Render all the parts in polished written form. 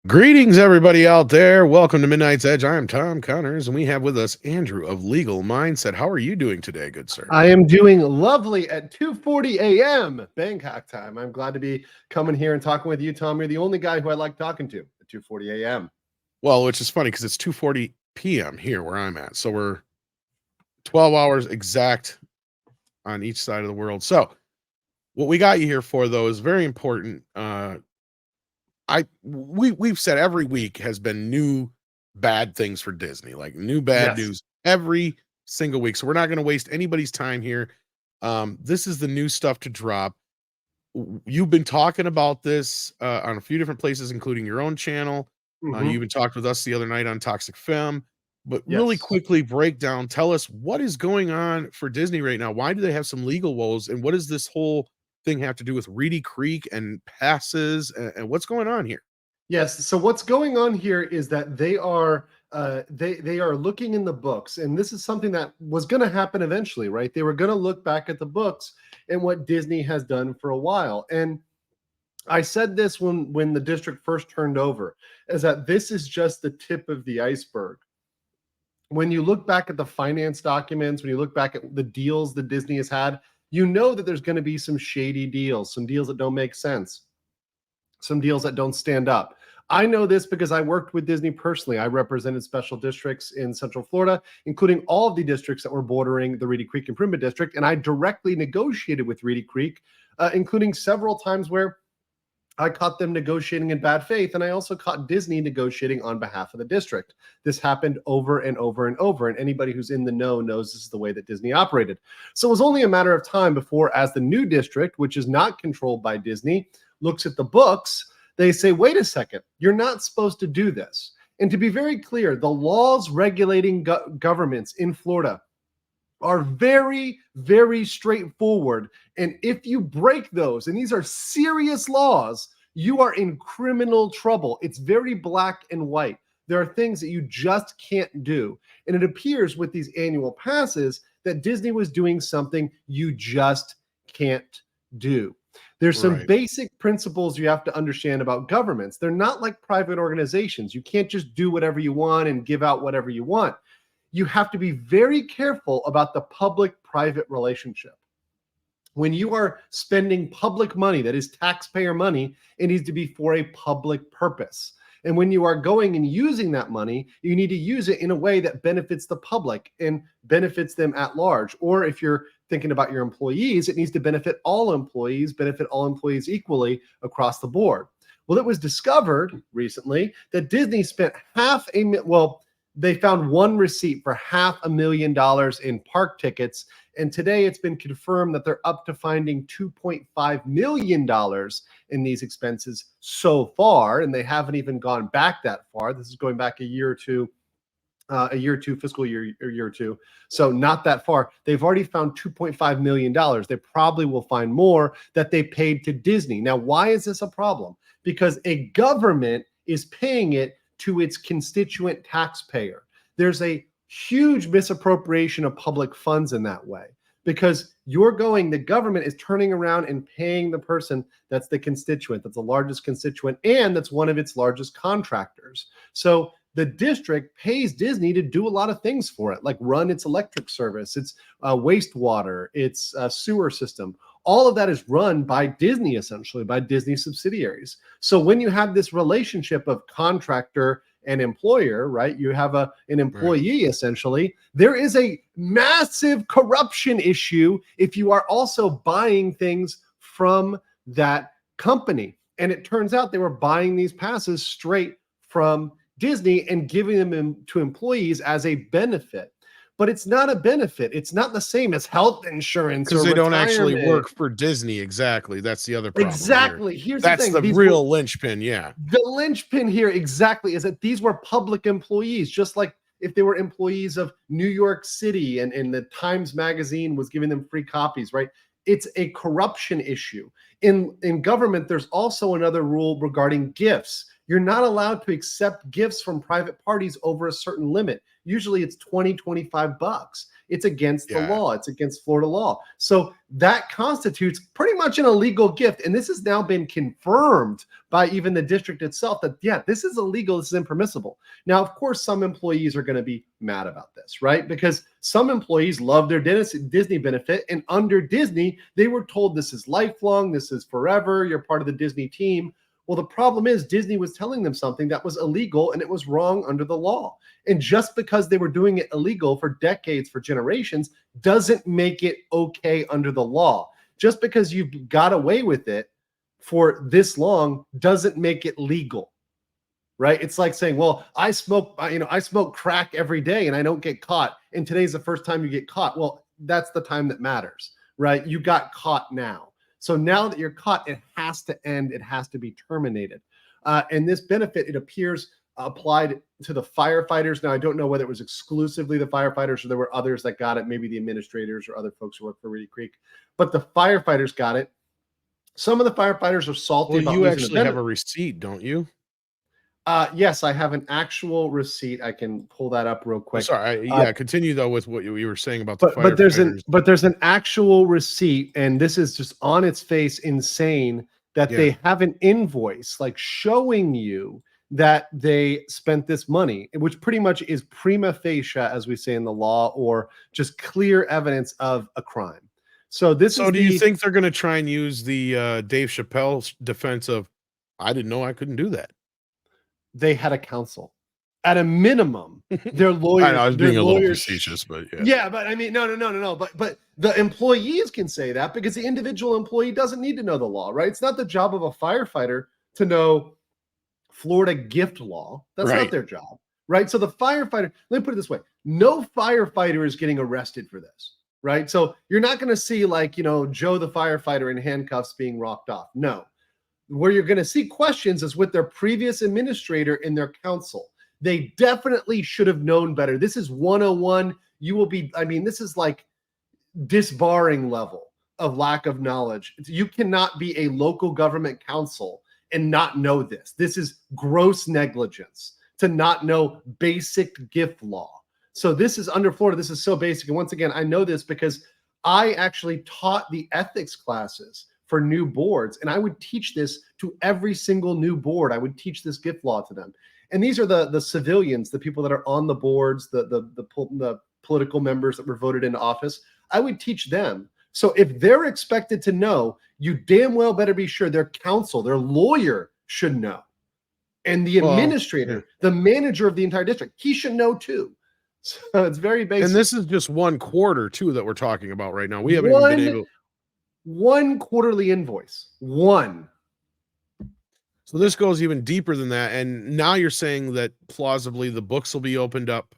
Greetings, everybody out there. Welcome to Midnight's Edge. I am Tom Connors, and we have with us Andrew of Legal Mindset. How are you doing today, good sir? I am doing lovely at 2:40 a.m. Bangkok time. I'm glad to be coming here and talking with you, Tom. You're the only guy who I like talking to at 2:40 a.m. Well, which is funny because it's 2:40 p.m. here where I'm at. So we're 12 hours exact on each side of the world. So what we got you here for, though, is very important. We've said every week has been new bad things for Disney, like new bad news every single week. So we're not going to waste anybody's time here. This is the new stuff to drop. You've been talking about this on a few different places, including your own channel. You even talked with us the other night on Toxic Film. But really quickly break down, tell us what is going on for Disney right now. Why do they have some legal woes? And what does this whole thing have to do with Reedy Creek and passes and what's going on here? Yes. So what's going on here is that they are looking in the books, and this is something that was going to happen eventually, right? They were going to look back at the books and what Disney has done for a while. And I said this when the district first turned over, is that this is just the tip of the iceberg. When you look back at the finance documents, when you look back at the deals that Disney has had, you know that there's going to be some shady deals, some deals that don't make sense, some deals that don't stand up. I know this because I worked with Disney personally. I represented special districts in Central Florida, including all of the districts that were bordering the Reedy Creek Improvement District, and I directly negotiated with Reedy Creek, including several times where I caught them negotiating in bad faith, and I also caught Disney negotiating on behalf of the district. This happened over and over and over, and anybody who's in the know knows this is the way that Disney operated. So it was only a matter of time before, as the new district, which is not controlled by Disney, looks at the books, they say, wait a second, you're not supposed to do this. And to be very clear, the laws regulating governments in Florida are very, very straightforward. And if you break those, and these are serious laws, you are in criminal trouble. It's very black and white. There are things that you just can't do. And it appears with these annual passes that Disney was doing something you just can't do. There's some basic principles you have to understand about governments. They're not like private organizations. You can't just do whatever you want and give out whatever you want. You have to be very careful about the public-private relationship. When you are spending public money, that is taxpayer money, it needs to be for a public purpose. And when you are going and using that money, you need to use it in a way that benefits the public and benefits them at large. Or if you're thinking about your employees, it needs to benefit all employees equally across the board. Well, it was discovered recently that Disney spent they found one receipt for $500,000 in park tickets. And today it's been confirmed that they're up to finding $2.5 million in these expenses so far. And they haven't even gone back that far. This is going back a year or two, fiscal year or two. So not that far. They've already found $2.5 million. They probably will find more that they paid to Disney. Now, why is this a problem? Because a government is paying it to its constituent taxpayer. There's a huge misappropriation of public funds in that way, because the government is turning around and paying the person that's the constituent, that's the largest constituent, and that's one of its largest contractors. So the district pays Disney to do a lot of things for it, like run its electric service, its wastewater, its sewer system. All of that is run by Disney, essentially, by Disney subsidiaries. So when you have this relationship of contractor and employer, right, you have an employee, essentially, there is a massive corruption issue if you are also buying things from that company. And it turns out they were buying these passes straight from Disney and giving them to employees as a benefit. But it's not a benefit. It's not the same as health insurance, because they don't actually work for Disney. Exactly. That's the other problem. Exactly. That's the real linchpin. Yeah. The linchpin here exactly is that these were public employees, just like if they were employees of New York City and the Times Magazine was giving them free copies, right? It's a corruption issue. In government, there's also another rule regarding gifts. You're not allowed to accept gifts from private parties over a certain limit. Usually it's $20, $25. It's against the Yeah. law. It's against Florida law. So that constitutes pretty much an illegal gift. And this has now been confirmed by even the district itself that, yeah, this is illegal. This is impermissible. Now, of course, some employees are going to be mad about this, right? Because some employees love their Disney benefit. And under Disney, they were told this is lifelong. This is forever. You're part of the Disney team. Well, the problem is Disney was telling them something that was illegal and it was wrong under the law. And just because they were doing it illegal for decades, for generations, doesn't make it okay under the law. Just because you've got away with it for this long doesn't make it legal, right? It's like saying, well, I smoke crack every day and I don't get caught. And today's the first time you get caught. Well, that's the time that matters, right? You got caught now. So now that you're caught, it has to end. It has to be terminated. And this benefit, it appears, applied to the firefighters. Now, I don't know whether it was exclusively the firefighters or there were others that got it, maybe the administrators or other folks who work for Reedy Creek. But the firefighters got it. Some of the firefighters are salty Well, about you losing actually the have benefit. a receipt, don't you? Yes, I have an actual receipt. I can pull that up real quick. Sorry, yeah. Continue though with what you were saying about the But firefighters. there's an actual receipt, and this is just on its face insane that they have an invoice like showing you that they spent this money, which pretty much is prima facie, as we say in the law, or just clear evidence of a crime. So this So is do you think they're going to try and use the Dave Chappelle defense of, I didn't know I couldn't do that? They had a counsel. At a minimum, their lawyers. I know, I was being a little facetious, but yeah. Yeah, but I mean, no. But the employees can say that because the individual employee doesn't need to know the law, right? It's not the job of a firefighter to know Florida gift law. That's not their job, right? So the firefighter, let me put it this way: no firefighter is getting arrested for this, right? So you're not going to see like Joe the firefighter in handcuffs being rocked off. No, where you're going to see questions is with their previous administrator and their counsel. They definitely should have known better. This is 101. This is like disbarring level of lack of knowledge. You cannot be a local government counsel and not know this. This is gross negligence to not know basic gift law. So this is under Florida. This is so basic. And once again, I know this because I actually taught the ethics classes for new boards. And I would teach this to every single new board. I would teach this gift law to them. And these are the civilians, the people that are on the boards, the political members that were voted into office. I would teach them. So if they're expected to know, you damn well better be sure their counsel, their lawyer should know. And the administrator, the manager of the entire district, he should know too. So it's very basic. And this is just one quarter too that we're talking about right now. We haven't even been able. One quarterly invoice. One. So this goes even deeper than that. And now you're saying that plausibly the books will be opened up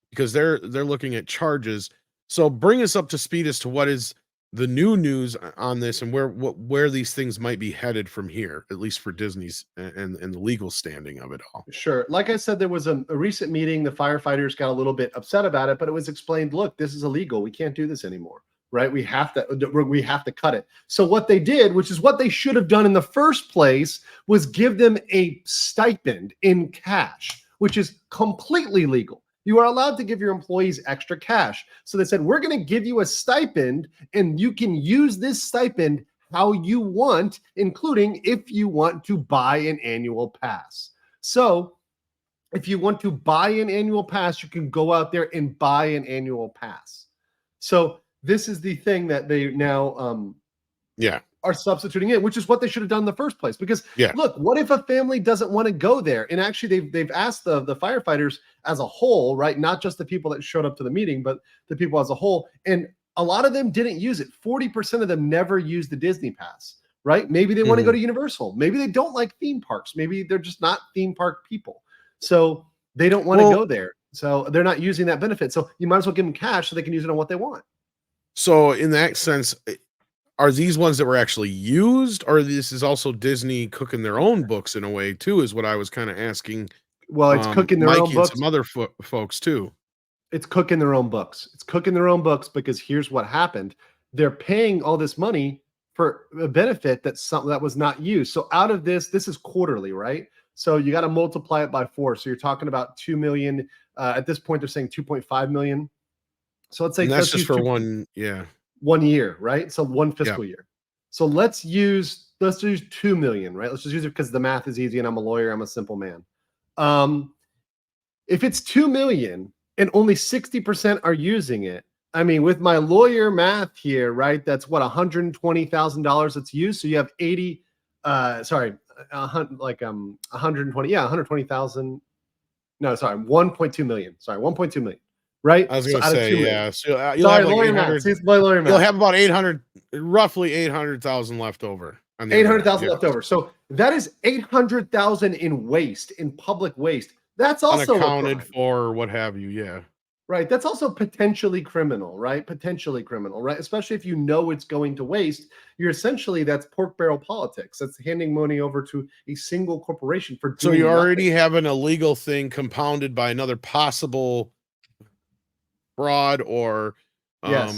because they're looking at charges. So bring us up to speed as to what is the new news on this and where these things might be headed from here, at least for Disney's and the legal standing of it all. Sure. Like I said, there was a recent meeting. The firefighters got a little bit upset about it, but it was explained, look, this is illegal. We can't do this anymore. Right? We have to cut it. So what they did, which is what they should have done in the first place, was give them a stipend in cash, which is completely legal. You are allowed to give your employees extra cash. So they said, we're going to give you a stipend and you can use this stipend how you want, including if you want to buy an annual pass. So if you want to buy an annual pass, you can go out there and buy an annual pass. So this is the thing that they now are substituting in, which is what they should have done in the first place. Because look, what if a family doesn't want to go there? And actually they've asked the firefighters as a whole, right? Not just the people that showed up to the meeting, but the people as a whole. And a lot of them didn't use it. 40% of them never used the Disney pass, right? Maybe they want to go to Universal. Maybe they don't like theme parks. Maybe they're just not theme park people. So they don't want to go there. So they're not using that benefit. So you might as well give them cash so they can use it on what they want. So in that sense, are these ones that were actually used, or this is also Disney cooking their own books in a way too, is what I was kind of asking. Well, it's cooking their own books. And some other folks too. It's cooking their own books. It's cooking their own books because here's what happened. They're paying all this money for a benefit that was not used. So out of this is quarterly, right? So you got to multiply it by 4. So you're talking about 2 million. At this point, they're saying 2.5 million. So let's say And that's let's just use for one, yeah. 1 year, right? So one Yeah. fiscal year. So let's use 2 million, right? Let's just use it because the math is easy and I'm a lawyer, I'm a simple man. If it's 2 million and only 60% are using it, I mean, with my lawyer math here, right? That's what, $120,000 that's used. So you have 80, sorry, 120, yeah, 120,000. No, sorry, 1.2 million. Sorry, 1.2 million, right? I was So gonna out of 2 say, million. yeah. So you'll Sorry, have like lawyer math. 800. See, it's my lawyer You'll math. have about 800, roughly 800,000 left over on the other end. 800,000 Yes. left over. So that is 800,000 in waste, in public waste. That's also a Unaccounted crime. for, or what have you. Yeah. Right. That's also potentially criminal, right? Potentially criminal, right? Especially if you know it's going to waste. You're essentially, that's pork barrel politics. That's handing money over to a single corporation for So you doing already nothing. have an illegal thing compounded by another possible fraud or Yes.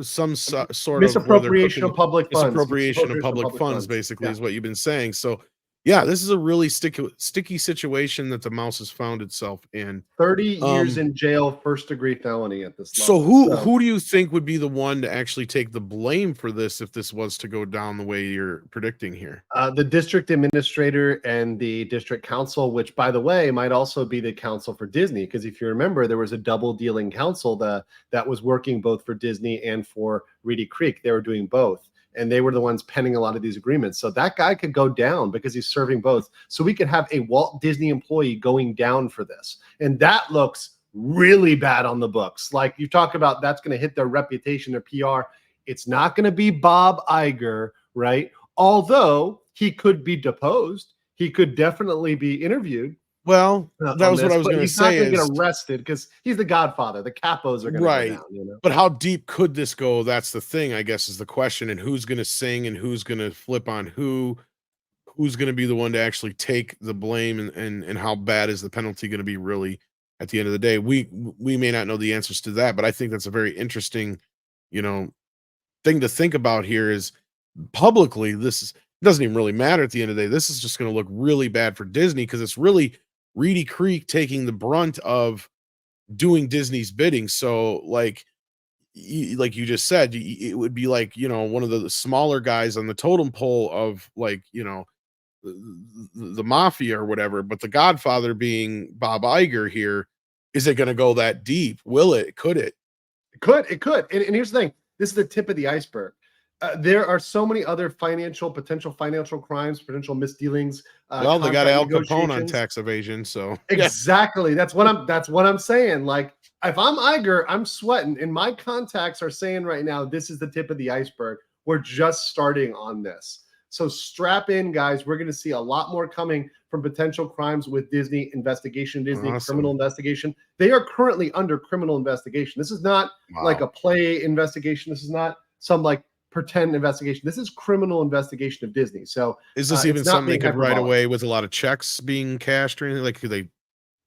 sort of where they're Misappropriation cooking of public funds. misappropriation of Misappropriation of public public funds, funds. basically, Yeah. is what you've been saying. So, yeah, this is a really sticky situation that the mouse has found itself in. 30 years Um, in jail, first degree felony at this so level. who do you think would be the one to actually take the blame for this if this was to go down the way you're predicting here? The district administrator and the district council, which, by the way, might also be the council for Disney, because if you remember, there was a double dealing council that was working both for Disney and for Reedy Creek. They were doing both, and they were the ones penning a lot of these agreements. So that guy could go down because he's serving both. So we could have a Walt Disney employee going down for this, and that looks really bad on the books. Like you talk about, that's going to hit their reputation, their PR. It's not going to be Bob Iger, right? Although he could be deposed, he could definitely be interviewed Well, that on was what this, I was but going to he's not say going to get is arrested because he's the Godfather. The capos are going to go right. down, you know. But how deep could this go? That's the thing, I guess, is the question. And who's going to sing and who's going to flip on who's going to be the one to actually take the blame and how bad is the penalty going to be really at the end of the day? We may not know the answers to that, but I think that's a very interesting, you know, thing to think about here is publicly, it doesn't even really matter at the end of the day. This is just going to look really bad for Disney because it's really Reedy Creek taking the brunt of doing Disney's bidding. So like like you just said, it would be like, one of the smaller guys on the totem pole of like, the mafia or whatever, but the Godfather being Bob Iger here, is it going to go that deep? Will it? Could it? It could. And here's the thing: this is the tip of the iceberg. There are so many other potential financial crimes, potential misdealings, Well, they got contract Al Capone on negotiations. tax evasion, so yeah. Exactly. That's what I'm saying. Like, if I'm Iger, I'm sweating, and my contacts are saying right now, this is the tip of the iceberg. We're just starting on this. So strap in, guys. We're going to see a lot more coming from potential crimes with Disney investigation, Disney criminal Awesome. investigation. They are currently under criminal investigation. This is not like Wow. a play investigation. This is not some like pretend investigation. This is criminal investigation of Disney. So Is this even it's not something they being could write hyperbolic. away with a lot of checks being cashed or anything? Like, could they It's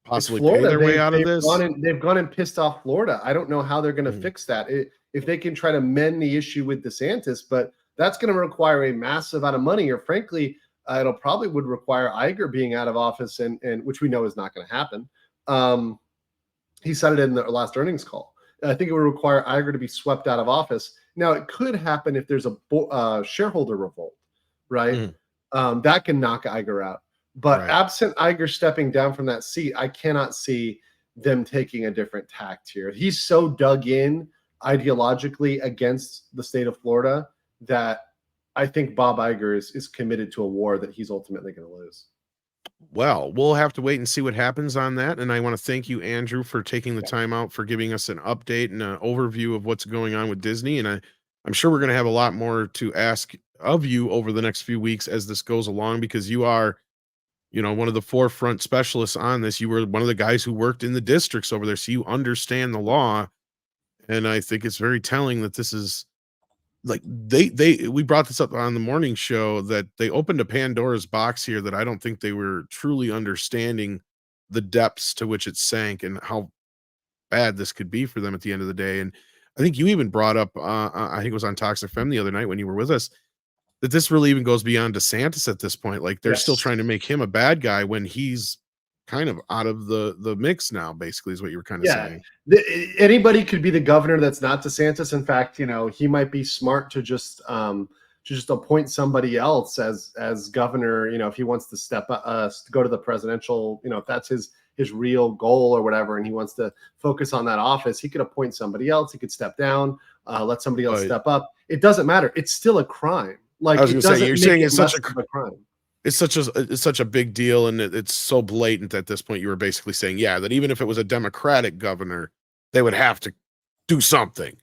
possibly pay Florida. their way out of They've this? gone and pissed off Florida. I don't know how they're going to Mhm. fix that. If they can try to mend the issue with DeSantis, but that's going to require a massive amount of money, or frankly, it'll probably would require Iger being out of office, and which we know is not going to happen. Um, he said it in the last earnings call. I think it would require Iger to be swept out of office. Now, it could happen if there's a shareholder revolt, right? Mhm. That can knock Iger out. But Right. absent Iger stepping down from that seat, I cannot see them taking a different tact here. He's so dug in ideologically against the state of Florida that I think Bob Iger is committed to a war that he's ultimately going to lose. Well, we'll have to wait and see what happens on that. And I want to thank you, Andrew, for taking the Yeah. time out for giving us an update and an overview of what's going on with Disney. And I'm sure we're going to have a lot more to ask of you over the next few weeks as this goes along, because you are, one of the forefront specialists on this. You were one of the guys who worked in the districts over there, so you understand the law. And I think it's very telling that this is like we brought this up on the morning show that they opened a Pandora's box here that I don't think they were truly understanding the depths to which it sank and how bad this could be for them at the end of the day. And I think you even brought up, I think it was on Toxic Femme the other night when you were with us, that this really even goes beyond DeSantis at this point. Like they're still Yes. trying to make him a bad guy when he's kind of out of the mix now, basically, is what you were kind of Yeah, saying. anybody could be the governor that's not DeSantis. In fact, he might be smart to just appoint somebody else as governor. If he wants to step to go to the presidential, if that's his real goal or whatever, and he wants to focus on that office, he could appoint somebody else. He could step down, let somebody else But step up. It doesn't matter. It's still a crime. I Like, was it gonna say, doesn't you're make saying it it's less of a crime. it's such a big deal, and it's so blatant at this point. You were basically saying, yeah, that even if it was a Democratic governor, they would have to do something,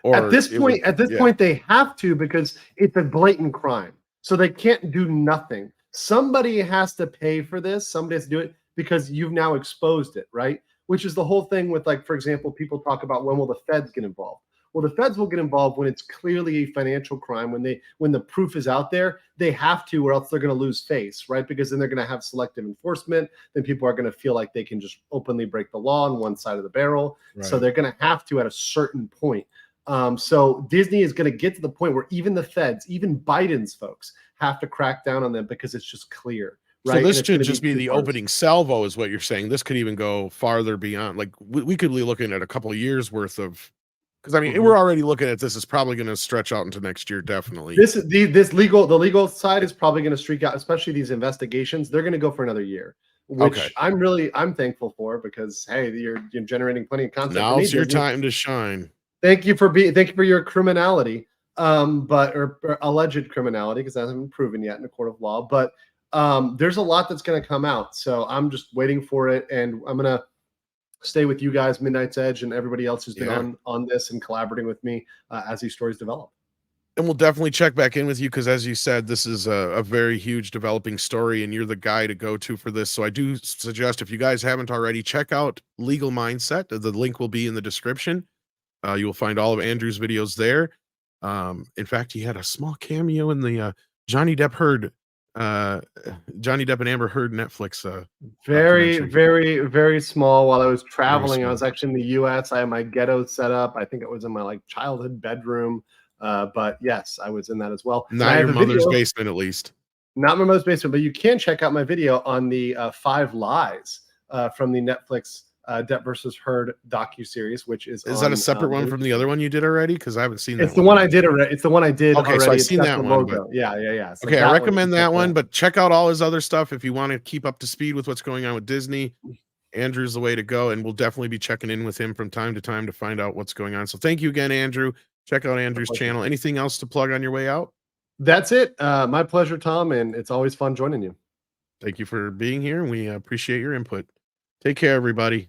At or this it would, point, at this yeah. point, they have to, because it's a blatant crime. So they can't do nothing. Somebody has to pay for this. Somebody has to do it because you've now exposed it, right? Which is the whole thing with, like, for example, people talk about, when will the feds get involved? Well, the feds will get involved when it's clearly a financial crime, when the proof is out there. They have to, or else they're going to lose face, right? Because then they're going to have selective enforcement. Then people are going to feel like they can just openly break the law on one side of the barrel. Right. So they're going to have to at a certain point. So Disney is going to get to the point where even the feds, even Biden's folks, have to crack down on them because it's just clear. Right? So this And should it's just be the opening salvo, is what you're saying. This could even go farther beyond. Like, we could be looking at a couple of years worth of, because I mean, we're already looking at this. It's probably going to stretch out into next year, definitely. The legal side is probably going to streak out, especially these investigations. They're going to go for another year, which I'm thankful for, because hey, you're generating plenty of content. Now's your time to shine. Thank you for your criminality, or alleged criminality, because that hasn't been proven yet in a court of law. But there's a lot that's going to come out, so I'm just waiting for it, and I'm gonna stay with you guys, Midnight's Edge, and everybody else who's been on this and collaborating with me as these stories develop. And we'll definitely check back in with you, because, as you said, this is a very huge developing story, and you're the guy to go to for this. So I do suggest, if you guys haven't already, check out Legal Mindset. The link will be in the description. You will find all of Andrew's videos there. In fact, he had a small cameo in the Johnny Depp and Amber Heard Netflix. Very, very, very small. While I was traveling, I was actually in the U.S. I had my ghetto set up. I think it was in my childhood bedroom. But yes, I was in that as well. Not your mother's basement, at least. Not my mother's basement, but you can check out my video on the 5 lies from the Netflix Depp versus Heard docu-series, which is that a separate one from the other one you did already? Because I haven't seen that. It's the one I did already. It's the one I did already. So I've seen that one. But, yeah. So okay, I recommend that one, but check out all his other stuff if you want to keep up to speed with what's going on with Disney. Andrew's the way to go, and we'll definitely be checking in with him from time to time to find out what's going on. So thank you again, Andrew. Check out Andrew's channel. Anything else to plug on your way out? That's it. My pleasure, Tom, and it's always fun joining you. Thank you for being here, and we appreciate your input. Take care, everybody.